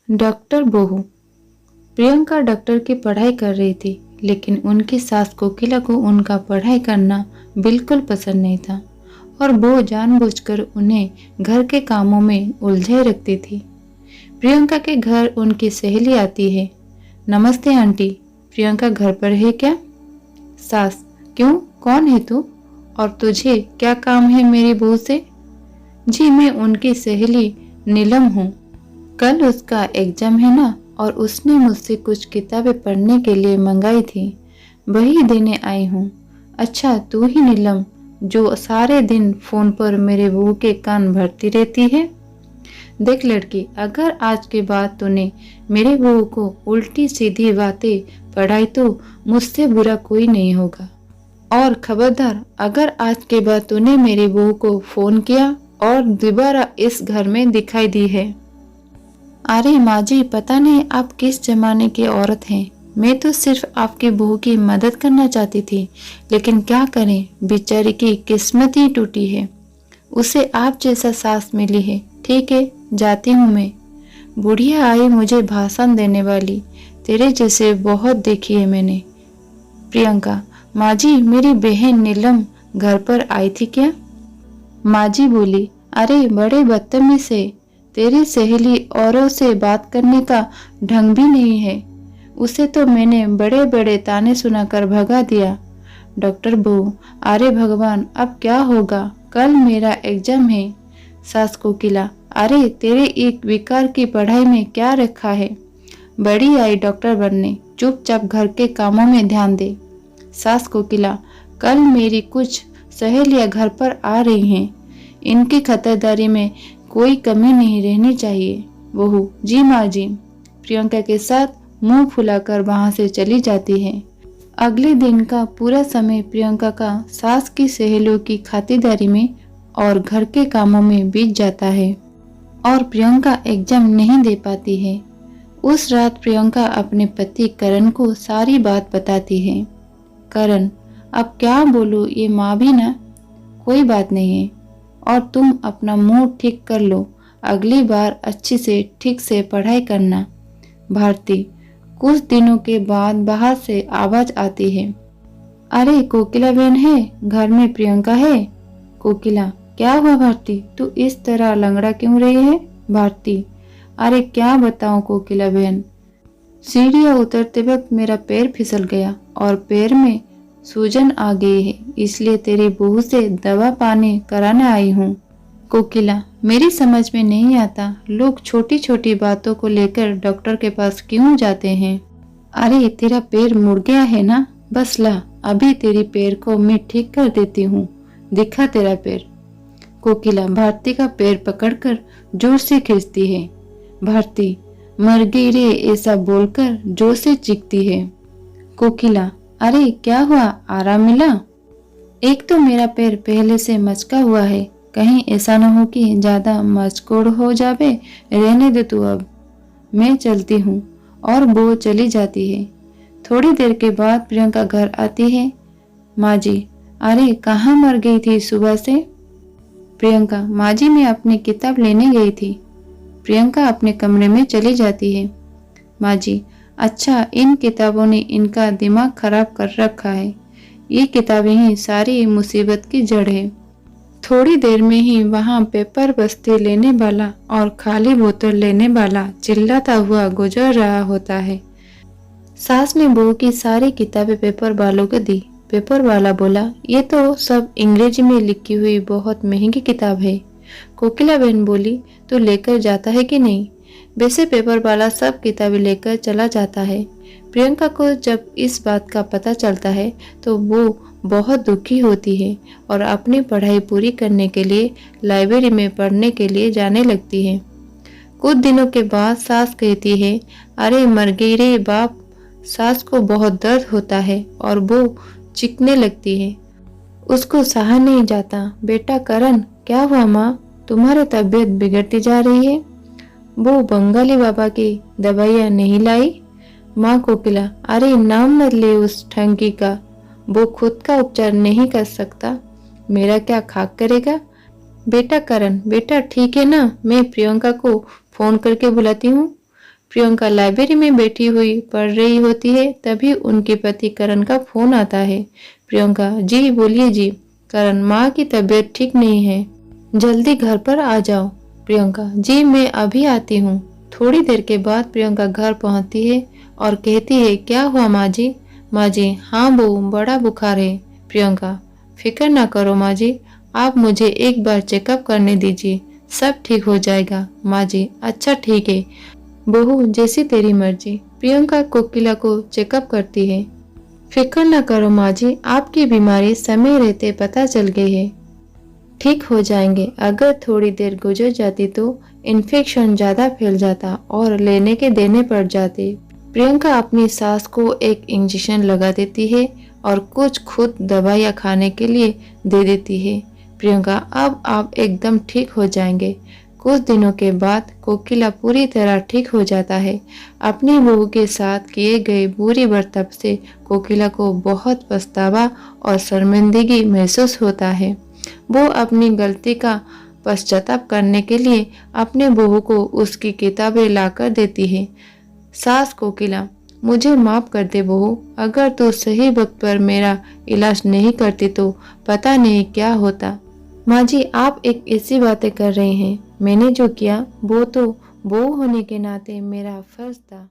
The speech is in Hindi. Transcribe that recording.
डॉक्टर बहू। प्रियंका डॉक्टर की पढ़ाई कर रही थी, लेकिन उनकी सास कोकिला को उनका पढ़ाई करना बिल्कुल पसंद नहीं था और वो जानबूझकर उन्हें घर के कामों में उलझाए रखती थी। प्रियंका के घर उनकी सहेली आती है। नमस्ते आंटी, प्रियंका घर पर है क्या? सास, क्यों, कौन है तू और तुझे क्या काम है मेरी बहू से? जी, मैं उनकी सहेली नीलम हूँ। कल उसका एग्जाम है ना, और उसने मुझसे कुछ किताबें पढ़ने के लिए मंगाई थी, वही देने आई हूँ। अच्छा, तू ही नीलम जो सारे दिन फोन पर मेरे बहू के कान भरती रहती है? देख लड़की, अगर आज के बाद तूने मेरे बहू को उल्टी सीधी बातें पढ़ाई तो मुझसे बुरा कोई नहीं होगा। और खबरदार, अगर आज के बाद तूने मेरी बहू को फोन किया और दोबारा इस घर में दिखाई दी है। अरे माँ जी, पता नहीं आप किस जमाने की औरत हैं। मैं तो सिर्फ आपकी बहू की मदद करना चाहती थी, लेकिन क्या करें, बेचारी की किस्मत ही टूटी है। उसे आप जैसा सास मिली है। ठीक है, जाती हूँ मैं। बुढ़िया आई मुझे भाषण देने वाली, तेरे जैसे बहुत देखी है मैंने। प्रियंका, माँ जी, मेरी बहन नीलम घर पर आई थी क्या? माँ जी बोली, अरे बड़े बदतमीज है, तेरी सहेली औरों से बात करने का ढंग भी नहीं है। उसे तो मैंने बड़े बड़े ताने सुनाकर भगा दिया। डॉक्टर बहू, अरे भगवान, अब क्या होगा, कल मेरा एग्जाम है। सास कोकिला, अरे तेरे एक विकार की पढ़ाई में क्या रखा है, बड़ी आई डॉक्टर बनने, चुपचाप घर के कामों में ध्यान दे। सास कोकिला, कल मेरी कुछ सहेलियां घर पर आ रही हैं, इनकी खतरदारी में कोई कमी नहीं रहनी चाहिए। बहू, जी माँ जी। प्रियंका के साथ मुंह फुलाकर वहां से चली जाती है। अगले दिन का पूरा समय प्रियंका का सास की सहेलियों की खातिरदारी में और घर के कामों में बीत जाता है और प्रियंका एग्जाम नहीं दे पाती है। उस रात प्रियंका अपने पति करण को सारी बात बताती है। करण, अब क्या बोलूं, ये माँ भी ना, कोई बात नहीं है, और तुम अपना मूड ठीक कर लो, अगली बार अच्छी से ठीक से पढ़ाई करना। भारती, कुछ दिनों के बाद बाहर से आवाज आती है, अरे कोकिला बहन है, घर में प्रियंका है। कोकिला, क्या हुआ भारती, तू इस तरह लंगड़ा क्यों रही है? भारती, अरे क्या बताऊं कोकिला बहन, सीढ़ियां उतरते वक्त मेरा पैर फिसल गया और पैर में सूजन आ गई है, इसलिए तेरी बहू से दवा पानी कराने आई हूँ। कोकिला, मेरी समझ में नहीं आता, लोग छोटी छोटी बातों को लेकर डॉक्टर के पास क्यों जाते हैं? अरे तेरा पैर मुड़ गया है ना, बस ला, अभी तेरी पैर को मैं ठीक कर देती हूँ, दिखा तेरा पैर। कोकिला भारती का पैर पकड़कर जोर से खींचती है। भारती, मर गई रे, ऐसा बोलकर जोर से चीखती है। कोकिला, अरे क्या हुआ, आराम मिला? एक तो मेरा पैर पहले से मचका हुआ है, कहीं ऐसा न हो कि ज्यादा मचकोड़ हो जावे, रहने दे तू, अब मैं चलती हूँ। और वो चली जाती है। थोड़ी देर के बाद प्रियंका घर आती है। माँ जी, अरे कहाँ मर गई थी सुबह से? प्रियंका, माँ जी मैं अपनी किताब लेने गई थी। प्रियंका अपने कमरे में चली जाती है। माँ जी, अच्छा, इन किताबों ने इनका दिमाग खराब कर रखा है, ये किताबें ही सारी मुसीबत की जड़ है। थोड़ी देर में ही वहाँ पेपर बस्ते लेने वाला और खाली बोतल लेने वाला चिल्लाता हुआ गुजर रहा होता है। सास ने बहू की सारी किताबें पेपर वालों को दी। पेपर वाला बोला, ये तो सब अंग्रेजी में लिखी हुई बहुत महंगी किताब है। कोकिला बहन बोली, तो लेकर जाता है कि नहीं? वैसे पेपर वाला सब किताबें लेकर चला जाता है। प्रियंका को जब इस बात का पता चलता है तो वो बहुत दुखी होती है और अपनी पढ़ाई पूरी करने के लिए लाइब्रेरी में पढ़ने के लिए जाने लगती है। कुछ दिनों के बाद सास कहती है, अरे मर गई रे बाप। सास को बहुत दर्द होता है और वो चीखने लगती है। उसको सहा नहीं जाता। बेटा करण, क्या हुआ माँ, तुम्हारी तबीयत बिगड़ती जा रही है? वो बंगाली बाबा की दवाइयाँ नहीं लाई? माँ कोकिला, अरे नाम मत ले उस ठंगी का, वो खुद का उपचार नहीं कर सकता, मेरा क्या खाक करेगा। बेटा करण, बेटा ठीक है ना, मैं प्रियंका को फोन करके बुलाती हूँ। प्रियंका लाइब्रेरी में बैठी हुई पढ़ रही होती है, तभी उनके पति करण का फोन आता है। प्रियंका, जी बोलिए जी। करण, माँ की तबीयत ठीक नहीं है, जल्दी घर पर आ जाओ। प्रियंका, जी मैं अभी आती हूँ। थोड़ी देर के बाद प्रियंका घर पहुँचती है और कहती है, क्या हुआ माँ जी? माँ जी, हाँ बहू, बड़ा बुखार है। प्रियंका, फिक्र ना करो माँ जी, आप मुझे एक बार चेकअप करने दीजिए, सब ठीक हो जाएगा। माँ जी, अच्छा ठीक है बहू, जैसी तेरी मर्जी। प्रियंका कोकिला को चेकअप करती है। फिक्र न करो माँ जी, आपकी बीमारी समय रहते पता चल गई है, ठीक हो जाएंगे। अगर थोड़ी देर गुजर जाती तो इन्फेक्शन ज्यादा फैल जाता और लेने के देने पड़ जाते। प्रियंका अपनी सास को एक इंजेक्शन लगा देती है और कुछ खुद दवाइयाँ खाने के लिए दे देती है। प्रियंका, अब आप एकदम ठीक हो जाएंगे। कुछ दिनों के बाद कोकिला पूरी तरह ठीक हो जाता है। अपनी बहू के साथ किए गए बुरी बर्ताव से कोकिला को बहुत पछतावा और शर्मिंदगी महसूस होता है। वो अपनी गलती का पश्चाताप करने के लिए अपने बहू को उसकी किताबें लाकर देती है। सास कोकिला, मुझे माफ कर दे बहू, अगर तू सही वक्त पर मेरा इलाज नहीं करती तो पता नहीं क्या होता। माँ जी, आप एक ऐसी बातें कर रहे हैं, मैंने जो किया वो तो बहू होने के नाते मेरा फर्ज था।